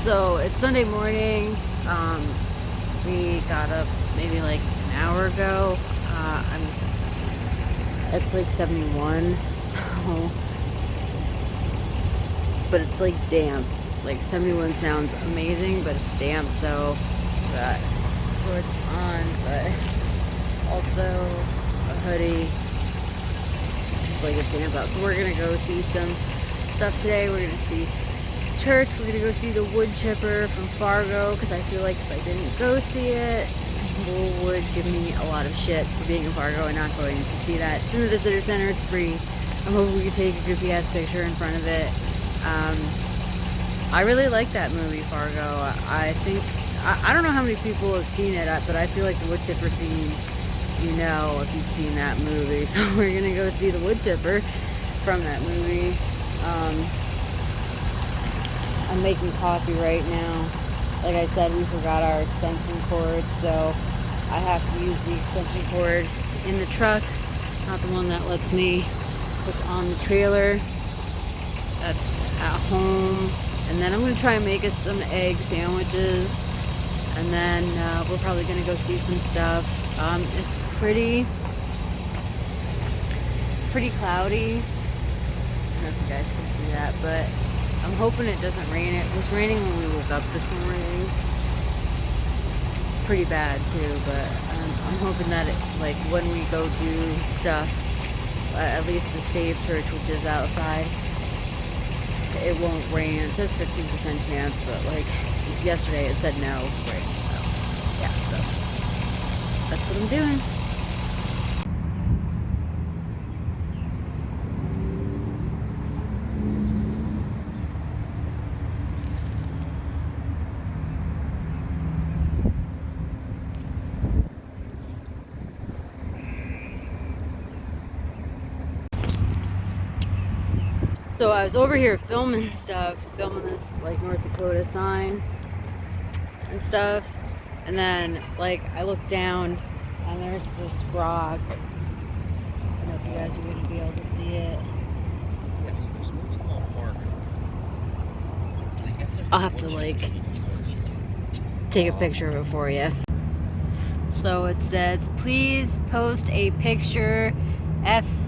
So it's Sunday morning. We got up maybe like an hour ago. It's like 71, so, but it's like damp. Like 71 sounds amazing, but it's damp, so got shorts on, but also a hoodie. It's just like it's damp out. So we're gonna go see some stuff today. We're gonna see church. We're gonna go see the WoodChipper from Fargo, because I feel like if I didn't go see it, people would give me a lot of shit for being in Fargo and not going to see that. It's in the visitor center. It's free. I'm hoping we can take a goofy ass picture in front of it. I really like that movie, Fargo. I think I don't know how many people have seen it, but I feel like the WoodChipper scene, you know, if you've seen that movie. So we're gonna go see the WoodChipper from that movie. I'm making coffee right now. Like I said, we forgot our extension cord, so I have to use the extension cord in the truck, not the one that lets me hook on the trailer. That's at home. And then I'm gonna try and make us some egg sandwiches, and then we're probably gonna go see some stuff. It's pretty cloudy. I don't know if you guys can see that, but I'm hoping it doesn't rain. It was raining when we woke up this morning. Pretty bad too, but I'm hoping that like when we go do stuff, at least the Stave church, which is outside, it won't rain. It says 15% chance, but like yesterday it said no rain. So yeah, so that's what I'm doing. So I was over here filming stuff, filming this like North Dakota sign and stuff, and then like I looked down and there's this rock. I don't know if you guys are gonna be able to see it. Yes, there's a movie called Fargo. I guess there's I'll have to like take a picture of it for you. So it says, please post a picture F/M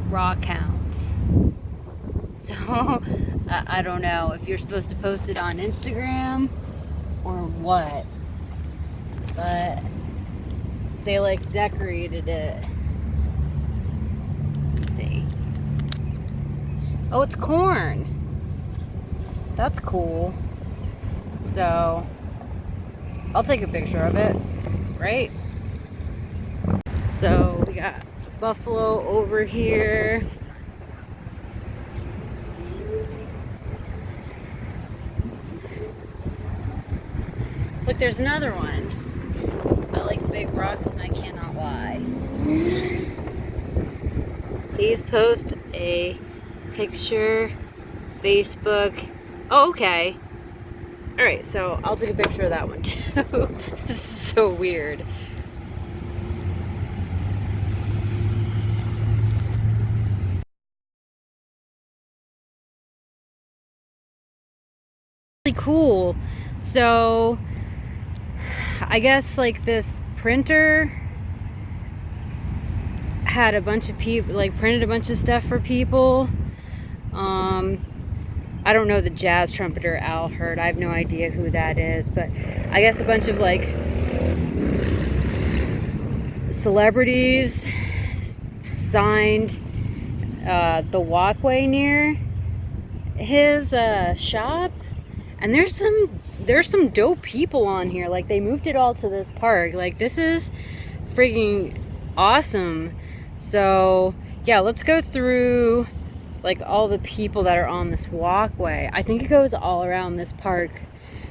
rock counts. So I don't know if you're supposed to post it on Instagram or what, but they like decorated it. Let's see. Oh, it's corn. That's cool. So I'll take a picture of it, right? So we got buffalo over here. Look, there's another one. I like big rocks and I cannot lie. Please post a picture, Facebook. Oh, okay. Alright, so I'll take a picture of that one too. This is so weird. Cool. So I guess like this printer had a bunch of people, like printed a bunch of stuff for people. I don't know the jazz trumpeter Al Hurd. I have no idea who that is, but I guess a bunch of like celebrities signed the walkway near his shop. And there's some dope people on here. Like they moved it all to this park. Like this is freaking awesome. So yeah, let's go through like all the people that are on this walkway. I think it goes all around this park.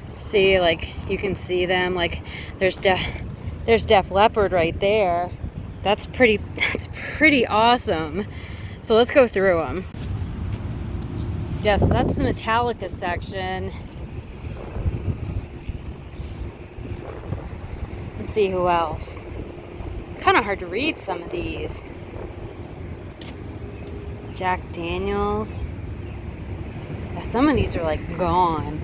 See, like you can see them. Like there's Def Leppard right there. That's pretty awesome. So let's go through them. Yes, that's the Metallica section. Let's see who else. Kind of hard to read some of these. Jack Daniels. Yeah, some of these are like gone.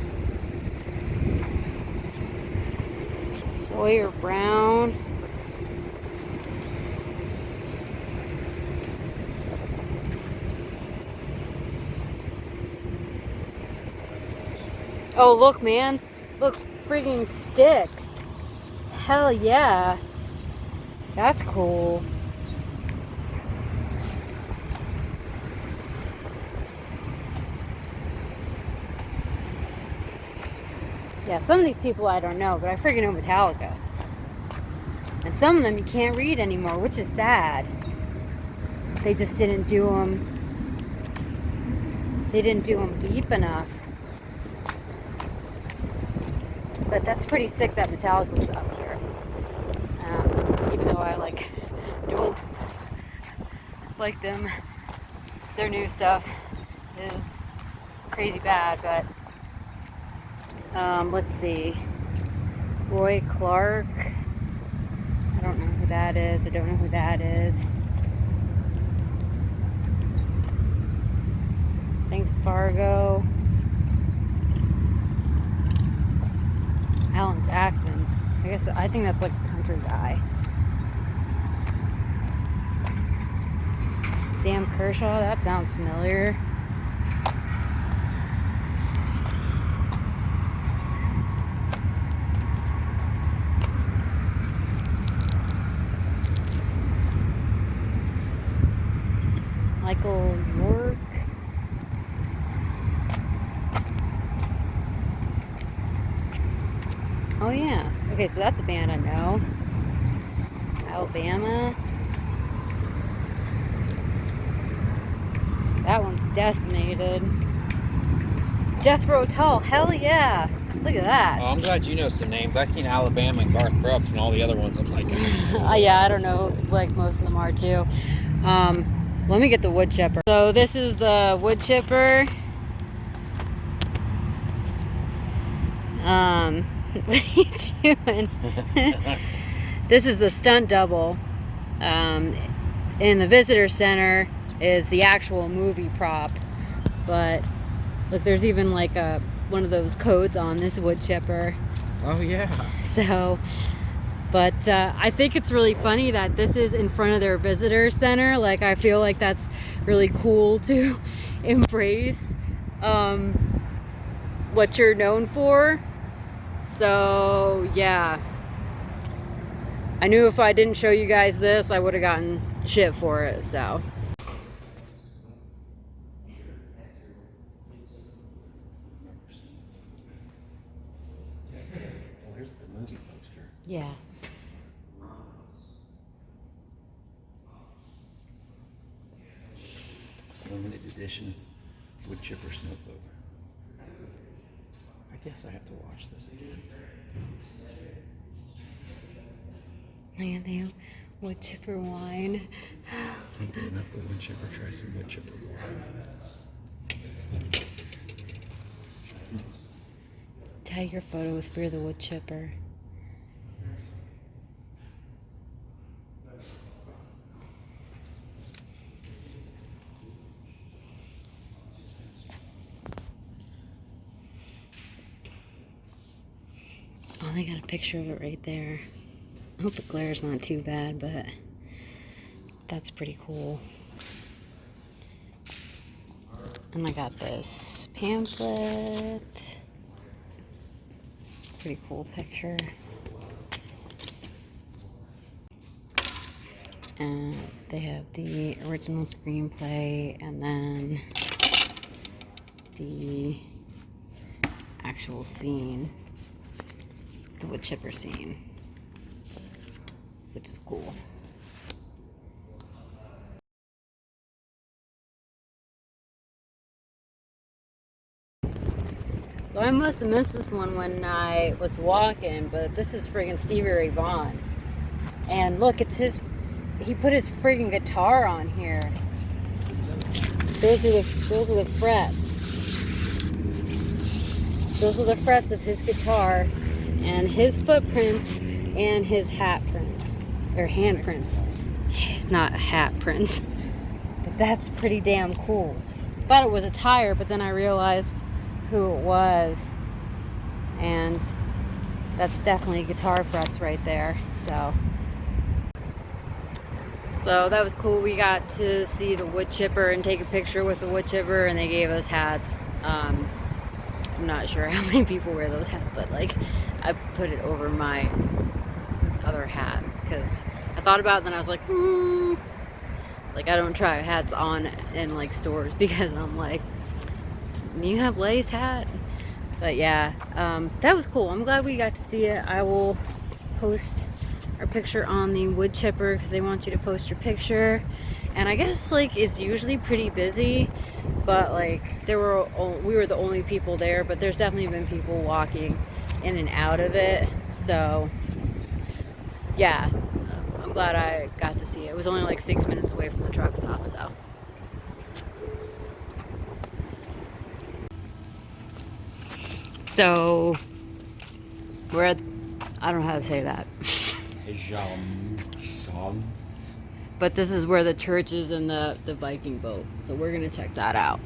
Sawyer Brown. Oh, look, man. Look, friggin' sticks. Hell yeah. That's cool. Yeah, some of these people I don't know, but I friggin' know Metallica. And some of them you can't read anymore, which is sad. They just didn't do them. They didn't do them deep enough. But that's pretty sick that Metallica was up here. Even though I don't like them. Their new stuff is crazy bad, but let's see. Roy Clark. I don't know who that is. I don't know who that is. Thanks, Fargo. Alan Jackson. I think that's like a country guy. Sam Kershaw, that sounds familiar. Michael York. Oh yeah. Okay, so that's a band I know. Alabama. That one's decimated. Jethro Tull, hell yeah. Look at that. Oh, I'm glad you know some names. I've seen Alabama and Garth Brooks and all the other ones. I'm like, yeah, I don't know. Like most of them are too. Let me get the wood chipper. So this is the wood chipper. What are you doing? This is the stunt double. In the visitor center is the actual movie prop. But look, there's even like one of those codes on this wood chipper. oh yeah. So, but I think it's really funny that this is in front of their visitor center. Like, I feel like that's really cool to embrace what you're known for. So, yeah. I knew if I didn't show you guys this, I would have gotten shit for it, so. Well, here's the movie poster. Yeah. Limited edition wood chipper notebook. I guess I have to watch this again. Man, they have wood chipper wine. Can't get enough of the wood chipper. Try some wood chipper. Tag your photo with Fear the Wood Chipper. Oh, they got a picture of it right there. I hope the glare's not too bad, but that's pretty cool. And I got this pamphlet. Pretty cool picture. And they have the original screenplay and then the actual scene, the wood chipper scene, which is cool. So I must have missed this one when I was walking, but this is friggin' Stevie Ray Vaughan. And look, it's his, he put his friggin' guitar on here. Those are the frets. Those are the frets of his guitar and his footprints and his hat prints, or hand prints. Not hat prints. But that's pretty damn cool. Thought it was a tire, but then I realized who it was, and that's definitely guitar frets right there. So that was cool. We got to see the wood chipper and take a picture with the wood chipper, and they gave us hats. I'm not sure how many people wear those hats, but like I put it over my other hat because I thought about it, then I was like, like I don't try hats on in like stores because I'm like, you have lace hat. But yeah, that was cool. I'm glad we got to see it. I will post our picture on the wood chipper because they want you to post your picture, and I guess like it's usually pretty busy, but like we were the only people there, but there's definitely been people walking in and out of it. So yeah, I'm glad I got to see it. It was only like 6 minutes away from the truck stop. So we're at, I don't know how to say that. But this is where the church is and the Viking boat. So we're gonna check that out.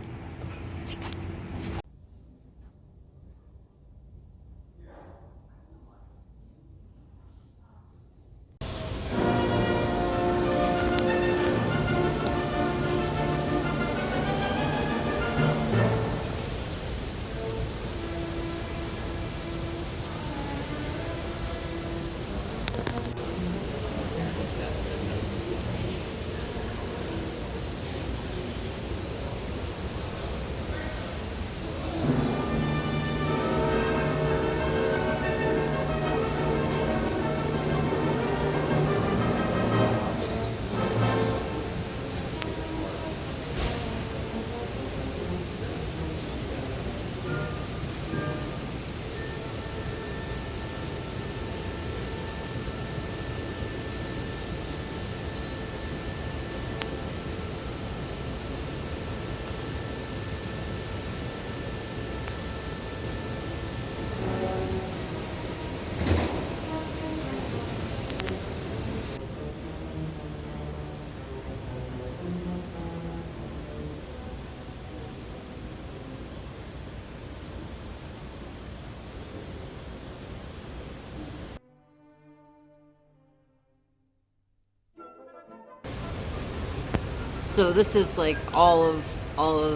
So this is like all of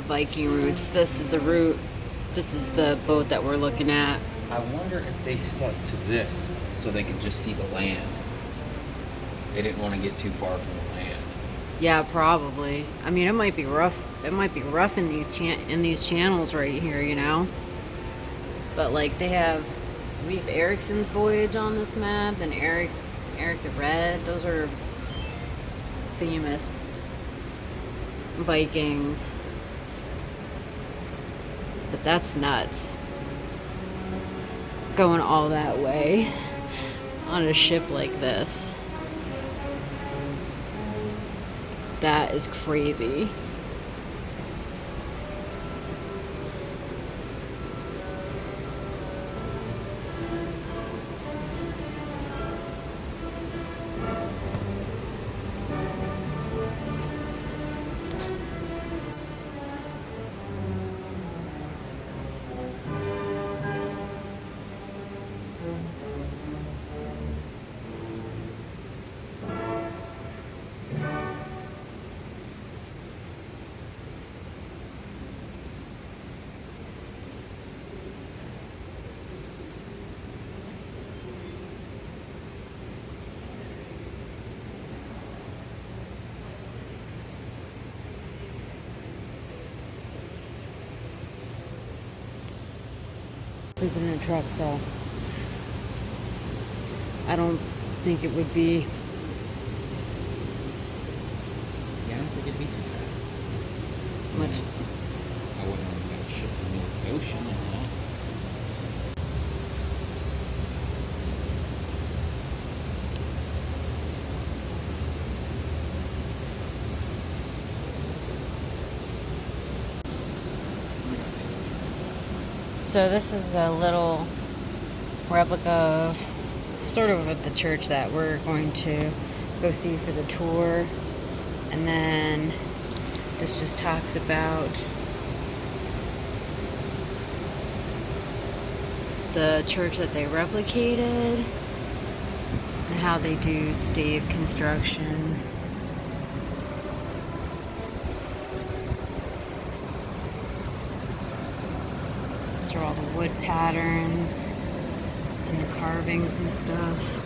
Viking routes. This is the route. This is the boat that we're looking at. I wonder if they stuck to this so they could just see the land. They didn't want to get too far from the land. Yeah, probably. I mean, it might be rough. It might be rough in these channels right here, you know. But like we have Ericsson's voyage on this map, and Eric the Red. Those are famous Vikings. But that's nuts. Going all that way on a ship like this. That is crazy. Sleeping in a truck, so I don't think it would be. Yeah, I don't think it'd be too bad. Much. I wouldn't want to get a ship in the ocean, you know. So this is a little replica of sort of at the church that we're going to go see for the tour. And then this just talks about the church that they replicated and how they do stave construction. These are all the wood patterns and the carvings and stuff.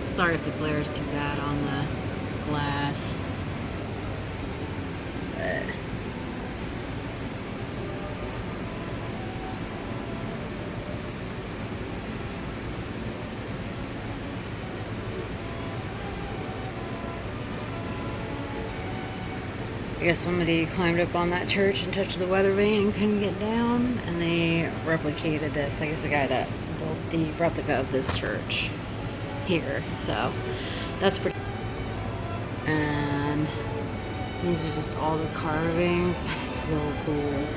Sorry if the glare is too bad on the glass. But I guess somebody climbed up on that church and touched the weather vane and couldn't get down, and they replicated this. I guess the guy that built the replica of this church here. So that's pretty. And these are just all the carvings. That's so cool.